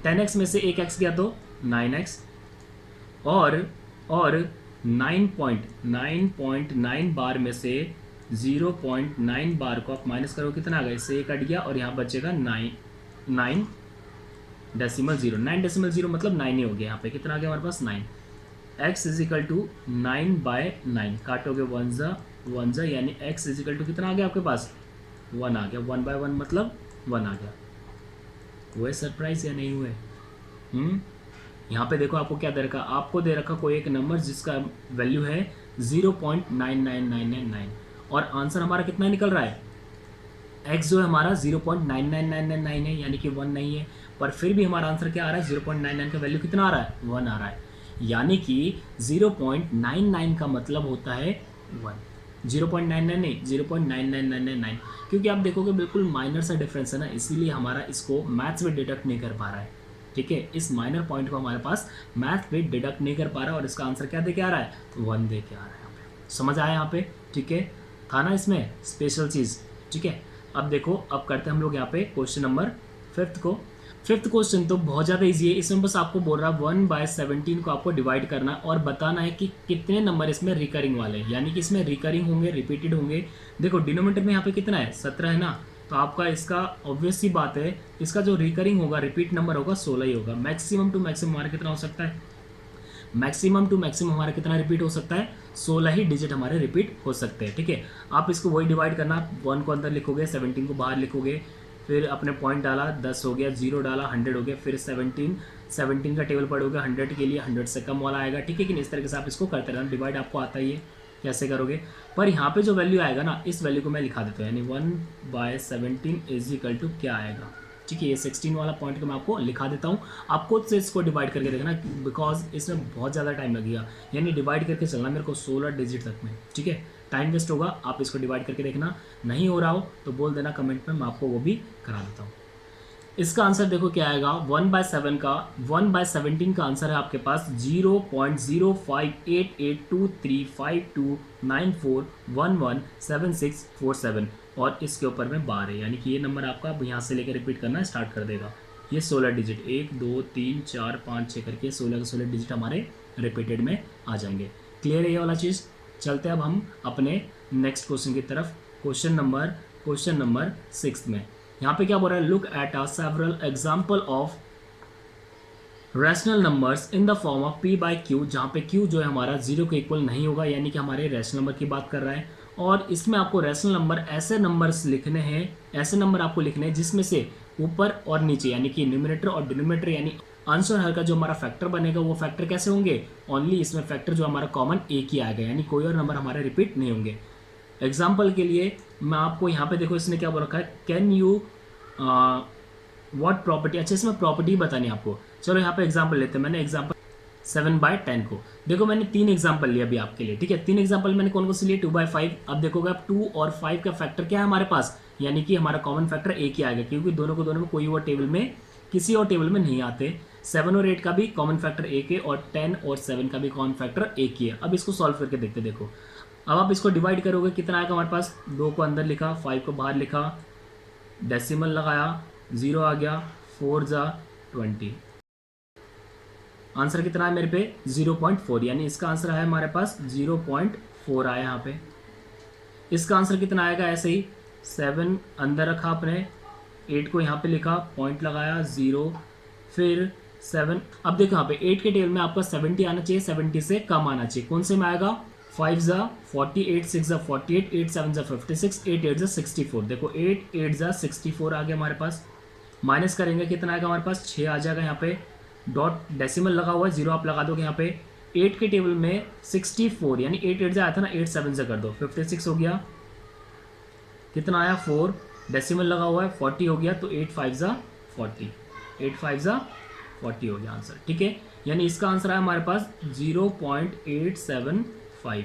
10x में से एक x गया तो 9x, और 9.9 बार में से 0.9 बार को आप माइनस करो, कितना आ गया, इससे एक कट गया और यहाँ बचेगा 9 डेसिमल 0। 9 डेसिमल 0 मतलब 9 ही हो गया, यहाँ पे कितना आ गया हमारे पास 9। x इज इक्वल टू 9/9, काटोगे 1 जा, यानी x इज इक्वल टू कितना आ गया आपके पास 1 आ गया, 1/1 मतलब 1 आ गया। हुए सरप्राइज या नहीं हुए? यहाँ पे देखो आपको क्या दे रखा, आपको दे रखा कोई एक नंबर जिसका वैल्यू है 0.99999, और आंसर हमारा कितना निकल रहा है, x जो है हमारा 0.99999 है, यानी कि 1 नहीं है, पर फिर भी हमारा आंसर क्या आ रहा है, 0.99 का वैल्यू कितना आ रहा है, 1 आ रहा है, यानी कि 0.99 का मतलब होता है 1। 0.99 नहीं, 0.99999, क्योंकि आप देखोगे बिल्कुल माइनर सा डिफरेंस है ना, इसीलिए हमारा इसको मैथ्स में डिडक्ट नहीं कर पा रहा है। ठीक है, इस माइनर पॉइंट को हमारे पास मैथ में डिडक्ट नहीं कर पा रहा, और इसका आंसर क्या दे के आ रहा है, 1 दे के आ रहा है। यहाँ पे समझ आया, यहाँ पे ठीक है, था ना इसमें स्पेशल चीज़। ठीक है, अब देखो, अब करते हैं हम लोग यहाँ पे क्वेश्चन नंबर 5 को। 5th क्वेश्चन तो बहुत ज़्यादा इजी है, इसमें बस आपको बोल रहा है 1/17 को आपको डिवाइड करना और बताना है कि कितने नंबर इसमें रिकरिंग वाले हैं, यानी कि इसमें रिकरिंग होंगे, रिपीटेड होंगे। देखो डिनोमिनेटर में यहाँ पे कितना है, 17 है ना, तो आपका इसका ऑब्वियस सी बात है, इसका जो रिकरिंग होगा, रिपीट नंबर होगा 16 ही होगा। मैक्सिमम टू मैक्सिमम हमारा कितना हो सकता है, मैक्सिमम टू मैक्सिमम हमारा कितना रिपीट हो सकता है, 16 ही डिजिट हमारे रिपीट हो सकते हैं। ठीक है, आप इसको वही डिवाइड करना, 1 को अंदर लिखोगे, 17 को बाहर लिखोगे, फिर अपने पॉइंट डाला, 10 हो गया, 0 डाला, 100 हो गया, फिर 17 का टेबल पढ़ोगे, 100 के लिए 100 से कम वाला आएगा। ठीक है कि इस तरीके से आप इसको करते रहना, डिवाइड आपको आता ही है कैसे करोगे। पर यहाँ पे जो वैल्यू आएगा ना, इस वैल्यू को मैं लिखा देता हूँ, यानी 1/17 इज इक्वल टू क्या आएगा। ठीक है, ये 16 वाला पॉइंट को मैं आपको लिखा देता हूँ, आप खुद से इसको डिवाइड करके देखना, बिकॉज इसमें बहुत ज़्यादा टाइम लगेगा, यानी डिवाइड करके चलना मेरे को 16 डिजिट तक में। ठीक है, टाइम वेस्ट होगा, आप इसको डिवाइड करके देखना, नहीं हो रहा हो तो बोल देना कमेंट में, मैं आपको वो भी करा देता हूँ। इसका आंसर देखो क्या आएगा, 1/17 का आंसर है आपके पास 0.0588235294117647, और इसके ऊपर में बार है, यानी कि ये नंबर आपका यहाँ से लेकर रिपीट करना स्टार्ट कर देगा। ये 16 डिजिट 1 2 3 4 5 6 करके 16 के 16 डिजिट हमारे रिपीटेड में आ जाएंगे। क्लियर है ये वाला चीज़? चलते हैं अब हम अपने नेक्स्ट क्वेश्चन की तरफ, क्वेश्चन नंबर 6 में। यहाँ पे क्या बोल रहा है, look at a several example of rational numbers in the form of p/q, जहाँ पे q जो है हमारा 0 के इक्वल नहीं होगा, यानी कि हमारे रैशनल नंबर की बात कर रहा है। और इसमें आपको रैशनल नंबर ऐसे नंबर्स लिखने हैं, ऐसे नंबर आपको लिखने हैं जिसमें से ऊपर और नीचे, यानी कि न्यूमरेटर और डिनोमिनेटर, यानी अंश और हर का जो हमारा फैक्टर बनेगा, वो फैक्टर कैसे होंगे, ओनली इसमें फैक्टर जो हमारा कॉमन एक ही आएगा, यानी कोई और नंबर हमारे रिपीट नहीं होंगे। एग्जाम्पल के लिए मैं आपको यहाँ पे देखो, इसने क्या बोल रखा है, कैन यू व्हाट प्रॉपर्टी, अच्छा इसमें प्रॉपर्टी बतानी है आपको। चलो यहाँ पे एग्जाम्पल लेते हैं, मैंने एग्जाम्पल 7/10 को देखो, मैंने 3 एग्जाम्पल लिया अभी आपके लिए। ठीक है, 3 एग्जाम्पल मैंने कौन से लिए, 2/5। अब देखोगे आप 2 और 5 का फैक्टर क्या है हमारे पास, यानी कि हमारा कॉमन फैक्टर एक ही आएगा, क्योंकि दोनों में कोई और टेबल में, किसी और टेबल में नहीं आते। 7 और 8 का भी कॉमन फैक्टर एक है, और 10 और 7 का भी कॉमन फैक्टर एक ही है। अब इसको सॉल्व करके देखते, देखो अब आप इसको डिवाइड करोगे, कितना आएगा हमारे पास, 2 को अंदर लिखा, 5 को बाहर लिखा, डेसिमल लगाया, 0 आ गया, 4 जा 20, आंसर कितना है मेरे पे 0.4, यानी इसका आंसर है हमारे पास 0.4 आया यहाँ पे। इसका आंसर कितना आएगा, ऐसे ही 7 अंदर रखा आपने, 8 को यहाँ पे लिखा, पॉइंट लगाया, 0 फिर 7। अब देखो यहाँ पे 8 के टेबल में आपका 70 आना चाहिए, 70 से कम आना चाहिए, कौन से में आएगा 5 ज़ा 48, 6 ज़ा 48, 8 7 ज़ा 56, 8 8 ज़ा 64। देखो 8 8 ज़ा 64 आ गया हमारे पास। माइनस करेंगे कितना आएगा हमारे पास, 6 आ जाएगा। यहाँ पे डॉट डेसिमल लगा हुआ है, जीरो आप लगा दोगे यहाँ पे। 8 के टेबल में 64 यानी 8 8 ज़ा आया था ना, 8 7 से कर दो, 56 हो गया। कितना आया 4, डेसिमल लगा हुआ है, 40 हो गया। तो 8 5 ज़ा 40, 8 5 ज़ा 40 हो गया आंसर। ठीक है, यानी इसका आंसर है हमारे पास 0.875।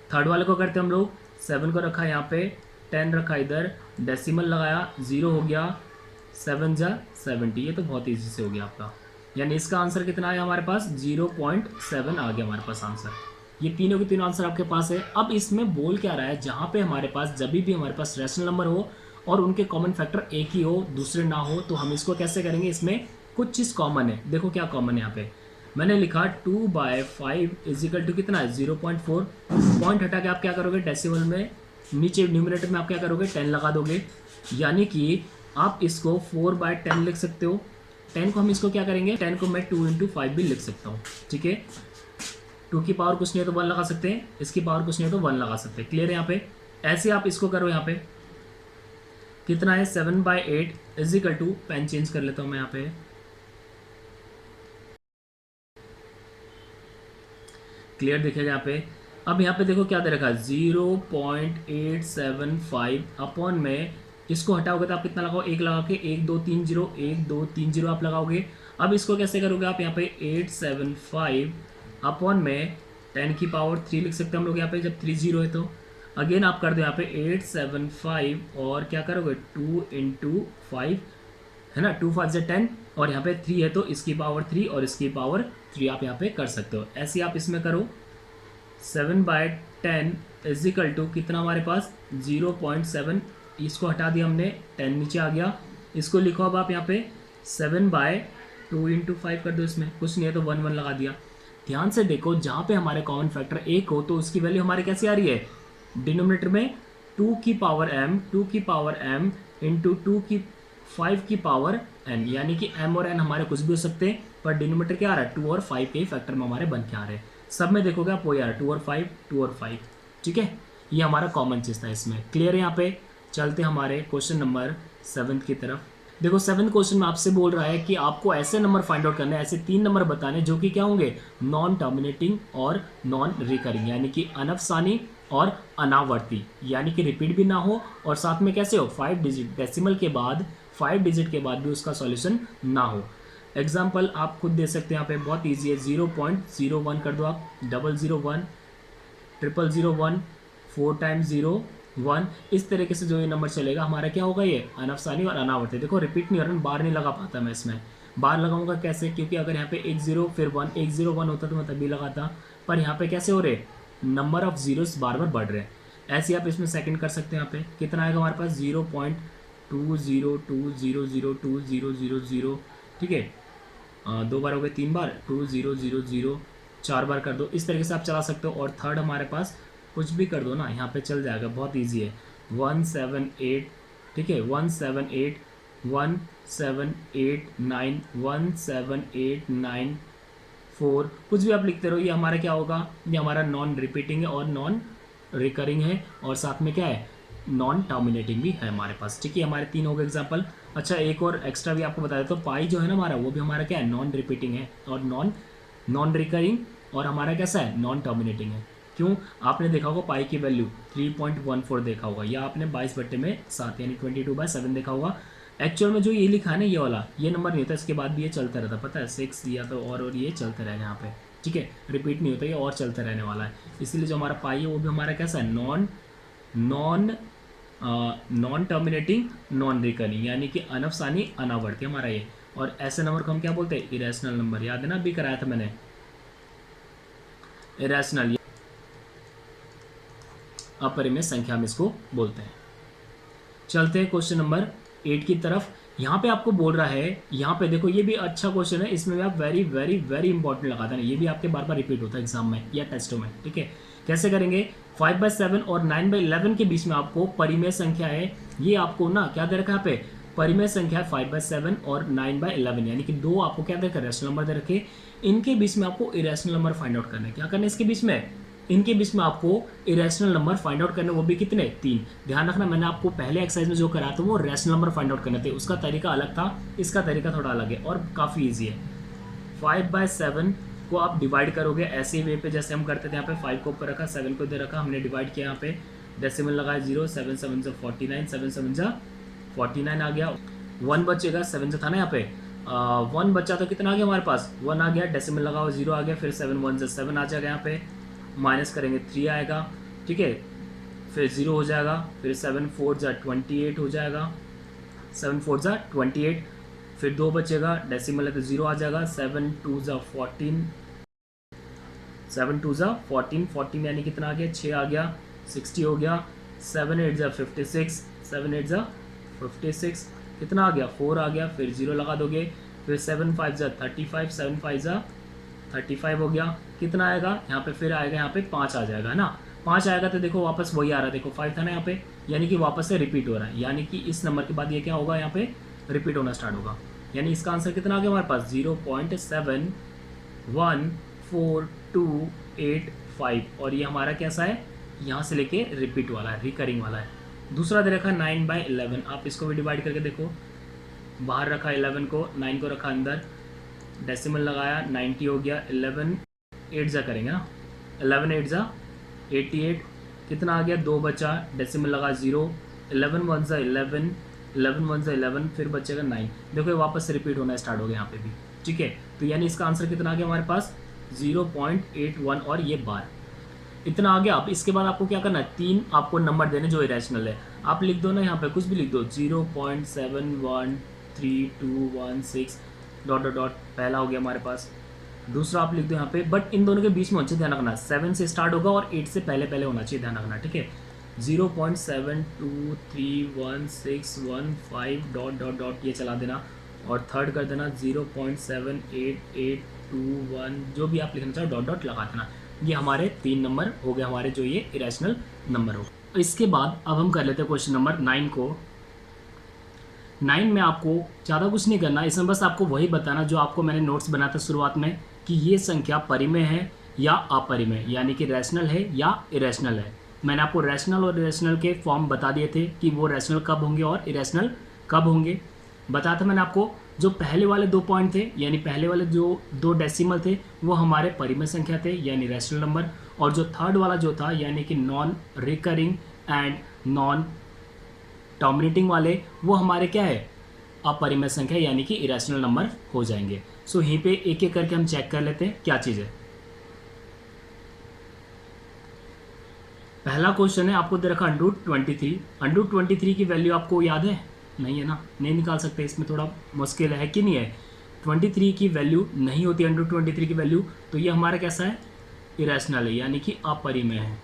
थर्ड वाले को करते हम लोग। 7 को रखा यहाँ पे, 10 रखा इधर, डेसिमल लगाया, 0 हो गया, 7 जा 70। ये तो बहुत ईजी से हो गया आपका। यानी इसका आंसर कितना आया हमारे पास, 0.7 आ गया हमारे पास आंसर। ये तीनों के तीनों आंसर आपके पास है। अब इसमें बोल क्या रहा है, जहाँ पे हमारे पास जब भी हमारे पास रैशनल नंबर हो और उनके कॉमन फैक्टर एक ही हो, दूसरे ना हो, तो हम इसको कैसे करेंगे। इसमें कुछ चीज़ कॉमन है। देखो क्या कॉमन है यहाँ पे, मैंने लिखा 2/5 इजिकल टू कितना है 0.4। पॉइंट हटा के आप क्या करोगे, डेसिमल में नीचे न्यूमरेटर में आप क्या करोगे, 10 लगा दोगे। यानी कि आप इसको 4/10 लिख सकते हो। 10 को हम इसको क्या करेंगे, 10 को मैं 2 × 5 भी लिख सकता हूँ। ठीक है, 2 की पावर कुछ नहीं है तो 1 लगा सकते हैं, इसकी पावर कुछ नहीं है तो 1 लगा सकते हैं। क्लियर है यहाँ पे। ऐसे आप इसको करो। यहाँ पे कितना है 7/8 इजिकल टू, पेन चेंज कर लेता हूँ मैं यहाँ पे, क्लियर दिखेगा यहाँ पे। अब यहाँ पे देखो क्या दे रखा है 0.875 अपॉन में, इसको हटाओगे तो आप कितना लगाओगे, 1 लगा के 1 2 3 0, 1 2 3 0 आप लगाओगे। अब इसको कैसे करोगे आप, यहाँ पे 875 अपॉन में 10 की पावर 3 लिख सकते हैं हम लोग यहाँ पे, जब 3 0 है तो। अगेन आप कर दो यहाँ पे 875 और क्या करोगे 2 × 5 है ना, 2 5 से 10 और यहाँ पे 3 है तो इसकी पावर 3 और इसकी पावर 3 आप यहाँ पे कर सकते हो। ऐसे आप इसमें करो 7/10 इजिकल टू कितना हमारे पास 0.7, इसको हटा दिया हमने, 10 नीचे आ गया। इसको लिखो अब आप यहाँ पे 7/2 × 5 कर दो, इसमें कुछ नहीं है तो 1 1 लगा दिया। ध्यान से देखो, जहाँ पे हमारे कॉमन फैक्टर 1 हो तो उसकी वैल्यू हमारे कैसे आ रही है, डिनोमिनेटर में 2 की पावर m, 2 की पावर m इंटू 2 की 5 की पावर n, यानी कि m और n हमारे कुछ भी हो सकते हैं, पर डिनोमिनेटर क्या आ रहा है 2 और 5 के फैक्टर में हमारे बन के आ रहे हैं। सब में देखोगे आप वही आ रहा है 2 और 5, 2 और 5। ठीक है, ये हमारा कॉमन चीज़ था इसमें। क्लियर है यहाँ पे। चलते हमारे क्वेश्चन नंबर 7 की तरफ। देखो 7th क्वेश्चन में आपसे बोल रहा है कि आपको ऐसे नंबर फाइंड आउट करने हैं, ऐसे 3 नंबर बताने जो कि क्या होंगे, नॉन टर्मिनेटिंग और नॉन रिकरिंग, यानी कि अनफसानी और अनावर्ती, यानी कि रिपीट भी ना हो और साथ में कैसे हो 5 डिजिट, डेसिमल के बाद 5 डिजिट के बाद भी उसका सॉल्यूशन ना हो। एग्जाम्पल आप खुद दे सकते हैं, यहाँ पे बहुत ईजी है। 0.01 कर दो आप, 001, 00001, 4 टाइम्स 0 1, इस तरीके से जो ये नंबर चलेगा हमारा क्या होगा, ये अनफसानी और अनावर्ती। देखो रिपीट नहीं हो रहा, बार नहीं लगा पाता मैं इसमें। बार लगाऊंगा कैसे, क्योंकि अगर यहाँ पे 1 0 फिर 1 1 0 1 होता तो मैं तभी लगाता, पर यहाँ पे कैसे हो रहे, नंबर ऑफ जीरोस बार बार बढ़ रहे हैं। ऐसे आप इसमें सेकंड कर सकते हैं। यहाँ पे कितना आएगा हमारे पास 0.20202000। ठीक है, 2 बार हो गए, 3 बार 2000, 4 बार कर दो। इस तरीके से आप चला सकते हो। और थर्ड हमारे पास कुछ भी कर दो ना, यहाँ पे चल जाएगा, बहुत इजी है। 178, ठीक है 178 1789 17894, कुछ भी आप लिखते रहो। ये हमारा क्या होगा, ये हमारा नॉन रिपीटिंग है और नॉन रिकरिंग है, और साथ में क्या है, नॉन टर्मिनेटिंग भी है हमारे पास। ठीक है, हमारे 3 हो गए एग्जाम्पल। अच्छा, एक और एक्स्ट्रा भी आपको बता देता हूँ, पाई जो है ना हमारा, वो भी हमारा क्या है, नॉन रिपीटिंग है और नॉन रिकरिंग, और हमारा कैसा है, नॉन टर्मिनेटिंग है। क्यों, आपने देखा होगा पाई की वैल्यू 3.14 देखा होगा, या आपने 22/7 यानी 22/7 देखा होगा। एक्चुअल में जो ये लिखा है ना, ये वाला, ये नंबर नहीं होता, इसके बाद भी ये चलता रहता, पता है 6 या तो और ये चलते रहेगा यहाँ पे। ठीक है, रिपीट नहीं होता, ये और चलता रहने वाला है। इसलिए जो हमारा पाई है वो भी हमारा कैसा है, नॉन टर्मिनेटिंग नॉन रिकरिंग, यानी कि अनफसानी अनावर्ती हमारा ये। और ऐसे नंबर को हम क्या बोलते हैं, इरेशनल नंबर। याद है ना, अभी कराया था मैंने, इरेशनल, अपरिमेय संख्या में इसको बोलते हैं। चलते हैं क्वेश्चन नंबर 8 की तरफ। यहाँ पे आपको बोल रहा है, यहाँ पे देखो ये भी अच्छा क्वेश्चन है, इसमें भी आप वेरी वेरी वेरी इंपॉर्टेंट लगा देना, ये भी आपके बार बार रिपीट होता है एग्जाम में या टेस्टों में। ठीक है, कैसे करेंगे, 5/7 और 9/11 के बीच में आपको परिमेय संख्या है, ये आपको ना क्या दे रखा है यहाँ पे, परिमेय संख्या है 5/7 और 9/11, यानी कि 2 आपको क्या दे रखा है, रैशनल नंबर दे रखे। इनके बीच में आपको इरेशनल नंबर फाइंड आउट करना है। क्या करना है इसके बीच में, इनके बीच में आपको इरेशनल नंबर फाइंड आउट करने, वो भी कितने, 3। ध्यान रखना मैंने आपको पहले एक्सरसाइज में जो करा था वो रैशनल नंबर फाइंड आउट करने थे, उसका तरीका अलग था, इसका तरीका थोड़ा अलग है और काफ़ी ईजी है। 5/7 को आप डिवाइड करोगे ऐसे वे पे जैसे हम करते थे। यहाँ पे 5 को ऊपर रखा, 7 को इधर रखा, हमने डिवाइड किया, यहाँ पे डेसिमल लगाया 0, 7 7 जा 49, 7 7 जा 49 आ गया। 1 बचेगा, 7 जो था ना यहाँ पे 1 बचा तो कितना आ गया हमारे पास, 1 आ गया, डेसिमल लगाओ 0 आ गया, फिर 7 1 जा 7 आ जाएगा, यहाँ पे माइनस करेंगे 3 आएगा, ठीक है, फिर 0 हो जाएगा, फिर 7 4 जा 28 हो जाएगा, 7 4 जा 28, फिर 2 बचेगा, डेसिमल है तो 0 आ जाएगा, 7 2 जा 14, 7 2 जा 14, 14 यानी कितना आ गया, 6 आ गया, 60 हो गया, 7 8 जा 56, 7 8 जा 56, कितना आ गया, 4 आ गया, फिर 0 लगा दोगे, फिर 7 5 जा 35, 7 5 जा 35 हो गया, कितना आएगा यहाँ पे, फिर आएगा यहाँ पे 5 आ जाएगा, है ना, 5 आएगा तो देखो वापस वही आ रहा है, देखो 5 था ना यहाँ पे, यानी कि वापस से रिपीट हो रहा है, यानी कि इस नंबर के बाद ये क्या होगा, यहाँ पे रिपीट होना स्टार्ट होगा, यानी इसका आंसर कितना आ गया हमारे पास 0.71428 और ये हमारा कैसा है, यहाँ से लेके रिपीट वाला है, रिकरिंग वाला है। दूसरा दे रखा 9/11, आप इसको भी डिवाइड करके देखो, बाहर रखा 11 को, 9 को रखा अंदर, डेसिमल लगाया 90 हो गया, 11 8 जा करेंगे ना, 11 8 जा 88, कितना आ गया, 2 बचा, डेसिमल लगा 0, 11 1 जा 11, 11 1 जा 11, फिर बचेगा 9, देखो ये वापस से रिपीट होना स्टार्ट हो गया यहाँ पे भी, ठीक है, तो यानी इसका आंसर कितना आ गया हमारे पास 0.81 और ये बार इतना आ गया। अब इसके बाद आपको क्या करना है, 3 आपको नंबर देने जो इरेशनल है, आप लिख दो ना यहाँ पे, कुछ भी लिख दो, 0.7132216 डॉट डॉट डॉट, पहला हो गया हमारे पास, दूसरा आप लिख दो यहाँ पे, बट इन दोनों के बीच में होना चाहिए, ध्यान रखना 7 से स्टार्ट होगा और 8 से पहले पहले होना चाहिए, ध्यान रखना, ठीक है, 0.7231615 डॉट डॉट डॉट ये चला देना, और थर्ड कर देना 0.78821, जो भी आप लिखना चाहो डॉट डॉट लगा देना। ये हमारे 3 नंबर हो गए हमारे जो ये इरेशनल नंबर हो। इसके बाद अब हम कर लेते हैं क्वेश्चन नंबर 9 को। 9 में आपको ज़्यादा कुछ नहीं करना, इसमें बस आपको वही बताना जो आपको मैंने नोट्स बनाया था शुरुआत में, कि ये संख्या परिमेय है या अपरिमेय, यानी कि रैशनल है या इरेशनल है। मैंने आपको रैशनल और इरेशनल के फॉर्म बता दिए थे कि वो रैशनल कब होंगे और इरेशनल कब होंगे, बताया था मैंने आपको। जो पहले वाले 2 पॉइंट थे, यानी पहले वाले जो 2 डेसिमल थे वो हमारे परिमेय संख्या थे, यानी रैशनल नंबर, और जो थर्ड वाला जो था यानी कि non recurring and non terminating वाले, वो हमारे क्या है, अपरिमेय संख्या, यानी कि इरेशनल नंबर हो जाएंगे। सो यहीं पे एक एक करके हम चेक कर लेते हैं क्या चीज़ है। पहला क्वेश्चन है, आपको दे रखा √23। √23 की वैल्यू आपको याद है, नहीं है ना, नहीं निकाल सकते, इसमें थोड़ा मुश्किल है कि नहीं है, 23 की वैल्यू नहीं होती √23 की वैल्यू, तो ये हमारा कैसा है, इरेशनल है, यानी कि अपरिमेय है,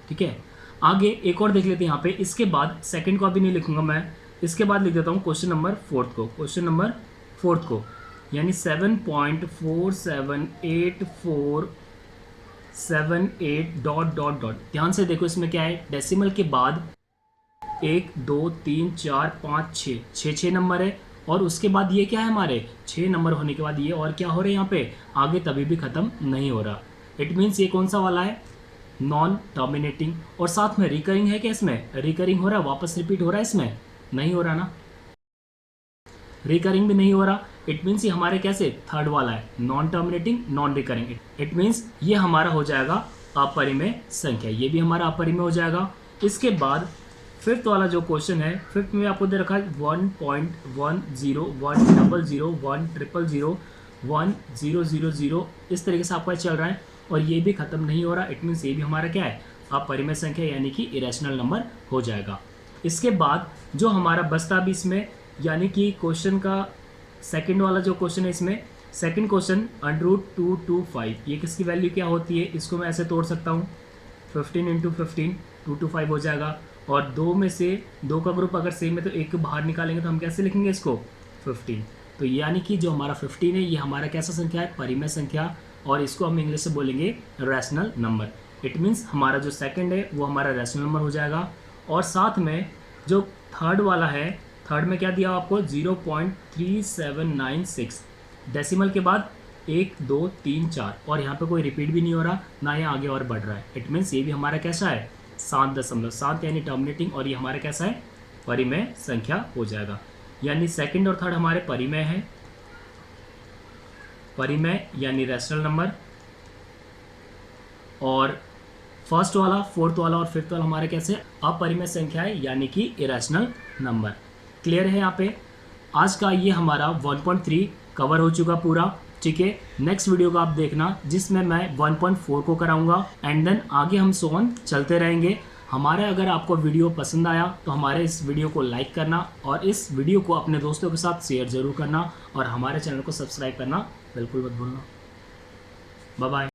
ठीक है। आगे एक और देख लेते हैं यहाँ पे, इसके बाद सेकंड को अभी नहीं लिखूंगा मैं, इसके बाद लिख देता हूँ क्वेश्चन नंबर 4 को, क्वेश्चन नंबर 4 को, यानी 7.478478 डॉट डॉट डॉट। ध्यान से देखो इसमें क्या है, डेसिमल के बाद 1 2 3 4 5 6 6 नंबर है, और उसके बाद ये क्या है हमारे 6 नंबर होने के बाद ये और क्या हो रहा है यहाँ पे, आगे तभी भी ख़त्म नहीं हो रहा। इट मीन्स ये कौन सा वाला है, नॉन टर्मिनेटिंग, और साथ में रिकरिंग है क्या, इसमें रिकरिंग हो रहा है, वापस रिपीट हो रहा है, इसमें नहीं हो रहा ना, रिकरिंग भी नहीं हो रहा। इट मीन्स ये हमारे कैसे थर्ड वाला है, non terminating non recurring, it means ये हमारा हो जाएगा अपरिमेय संख्या, ये भी हमारा अपरिमेय हो जाएगा। इसके बाद फिफ्थ वाला जो क्वेश्चन है, फिफ्थ में आपको दे रखा है 1.10, 100, 100, 100, इस तरीके से आपका चल रहा है, और ये भी ख़त्म नहीं हो रहा। इट मीन्स ये भी हमारा क्या है, अपरिमेय संख्या, यानी कि इरेशनल नंबर हो जाएगा। इसके बाद जो हमारा बचता भी इसमें, यानी कि क्वेश्चन का सेकंड वाला जो क्वेश्चन है, इसमें सेकंड क्वेश्चन √225, ये किसकी वैल्यू क्या होती है, इसको मैं ऐसे तोड़ सकता हूँ, 15 × 15 225 हो जाएगा, और 2 में से 2 का ग्रुप अगर सेम है तो एक बाहर निकालेंगे तो हम कैसे लिखेंगे इसको, 15। तो यानी कि जो हमारा 15 है ये हमारा कैसा संख्या है, परिमेय संख्या, और इसको हम इंग्लिश से बोलेंगे रैशनल नंबर। इट मीन्स हमारा जो सेकंड है वो हमारा रैशनल नंबर हो जाएगा। और साथ में जो थर्ड वाला है, थर्ड में क्या दिया आपको 0.3796, डेसिमल के बाद 1 2 3 4 और यहाँ पे कोई रिपीट भी नहीं हो रहा, ना यहाँ आगे और बढ़ रहा है। इट मीन्स ये भी हमारा कैसा है 7.7 यानी टर्मिनेटिंग, और ये हमारा कैसा है परिमेय संख्या हो जाएगा। यानी सेकंड और थर्ड हमारे परिमेय है, परिमेय यानी रैशनल नंबर, और फर्स्ट वाला, फोर्थ वाला और फिफ्थ वाला हमारे कैसे अपरिमेय संख्या है यानी कि इरेशनल नंबर। क्लियर है यहाँ पे। आज का ये हमारा 1.3 कवर हो चुका पूरा, ठीक है। नेक्स्ट वीडियो को आप देखना जिसमें मैं 1.4 को कराऊंगा एंड देन आगे हम सो ऑन चलते रहेंगे। हमारे अगर आपको वीडियो पसंद आया तो हमारे इस वीडियो को लाइक करना और इस वीडियो को अपने दोस्तों के साथ शेयर ज़रूर करना और हमारे चैनल को सब्सक्राइब करना बिल्कुल मत भूलना। Bye bye.